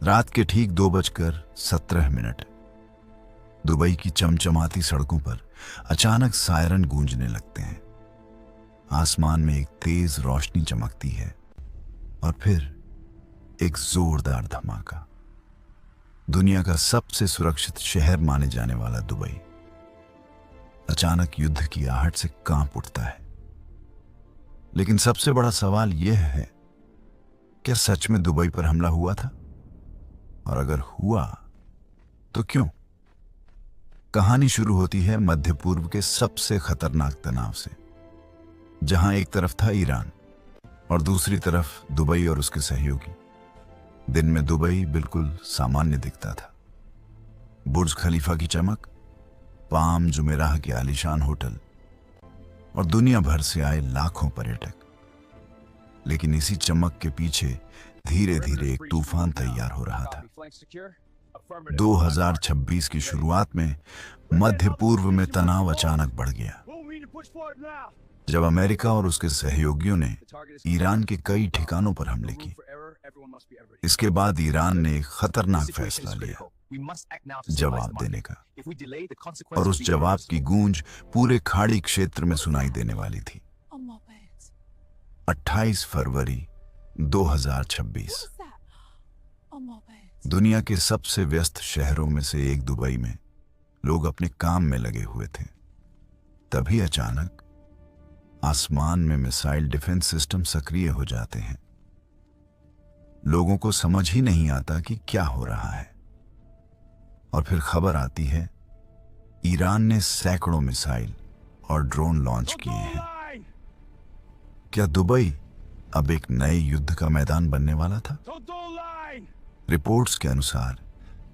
रात के ठीक 2:17 दुबई की चमचमाती सड़कों पर अचानक सायरन गूंजने लगते हैं। आसमान में एक तेज रोशनी चमकती है और फिर एक जोरदार धमाका। दुनिया का सबसे सुरक्षित शहर माने जाने वाला दुबई अचानक युद्ध की आहट से कांप उठता है। लेकिन सबसे बड़ा सवाल यह है, क्या सच में दुबई पर हमला हुआ था? और अगर हुआ तो क्यों? कहानी शुरू होती है मध्य पूर्व के सबसे खतरनाक तनाव से, जहां एक तरफ था ईरान और दूसरी तरफ दुबई और उसके सहयोगी। दिन में दुबई बिल्कुल सामान्य दिखता था। बुर्ज खलीफा की चमक, पाम जुमेराह के आलीशान होटल और दुनिया भर से आए लाखों पर्यटक। लेकिन इसी चमक के पीछे धीरे धीरे एक तूफान तैयार हो रहा था। 2026 की शुरुआत में मध्य पूर्व में तनाव अचानक बढ़ गया, जब अमेरिका और उसके सहयोगियों ने ईरान के कई ठिकानों पर हमले किए। इसके बाद ईरान ने एक खतरनाक फैसला लिया, जवाब देने का। और उस जवाब की गूंज पूरे खाड़ी क्षेत्र में सुनाई देने वाली थी। 28 फरवरी 2026 दुनिया के सबसे व्यस्त शहरों में से एक दुबई में लोग अपने काम में लगे हुए थे। तभी अचानक आसमान में मिसाइल डिफेंस सिस्टम सक्रिय हो जाते हैं। लोगों को समझ ही नहीं आता कि क्या हो रहा है। और फिर खबर आती है, ईरान ने सैकड़ों मिसाइल और ड्रोन लॉन्च किए हैं। क्या दुबई अब एक नए युद्ध का मैदान बनने वाला था? रिपोर्ट्स के अनुसार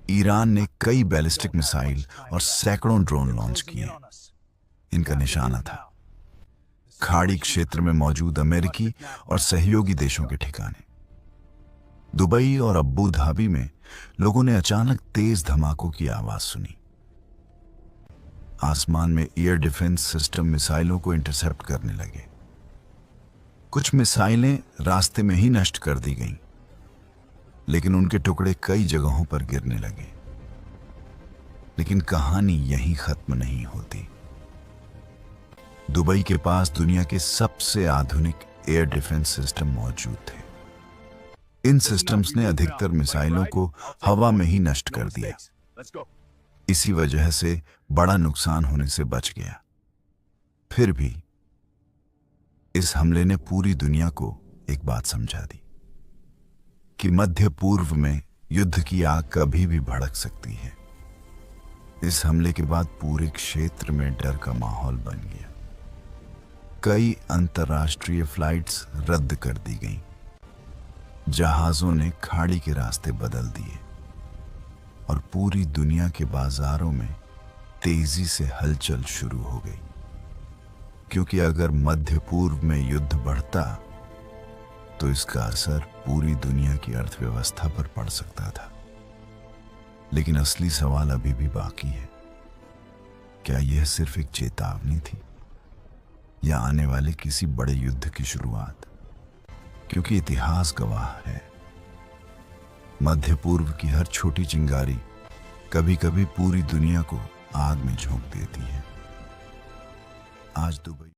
ईरान ने कई बैलिस्टिक मिसाइल और सैकड़ों ड्रोन लॉन्च किए। इनका निशाना था खाड़ी क्षेत्र में मौजूद अमेरिकी और सहयोगी देशों के ठिकाने। दुबई और अब्बू धाबी में लोगों ने अचानक तेज धमाकों की आवाज सुनी। आसमान में एयर डिफेंस सिस्टम मिसाइलों को इंटरसेप्ट करने लगे। कुछ मिसाइलें रास्ते में ही नष्ट कर दी गईं, लेकिन उनके टुकड़े कई जगहों पर गिरने लगे। लेकिन कहानी यहीं खत्म नहीं होती। दुबई के पास दुनिया के सबसे आधुनिक एयर डिफेंस सिस्टम मौजूद थे। इन सिस्टम्स ने अधिकतर मिसाइलों को हवा में ही नष्ट कर दिया। इसी वजह से बड़ा नुकसान होने से बच गया। फिर भी इस हमले ने पूरी दुनिया को एक बात समझा दी कि मध्य पूर्व में युद्ध की आग कभी भी भड़क सकती है। इस हमले के बाद पूरे क्षेत्र में डर का माहौल बन गया। कई अंतर्राष्ट्रीय फ्लाइट्स रद्द कर दी गईं। जहाजों ने खाड़ी के रास्ते बदल दिए और पूरी दुनिया के बाजारों में तेजी से हलचल शुरू हो गई। क्योंकि अगर मध्य पूर्व में युद्ध बढ़ता तो इसका असर पूरी दुनिया की अर्थव्यवस्था पर पड़ सकता था। लेकिन असली सवाल अभी भी बाकी है। क्या यह सिर्फ एक चेतावनी थी या आने वाले किसी बड़े युद्ध की शुरुआत? क्योंकि इतिहास गवाह है, मध्य पूर्व की हर छोटी चिंगारी कभी कभी पूरी दुनिया को आग में झोंक देती है। आज दुबई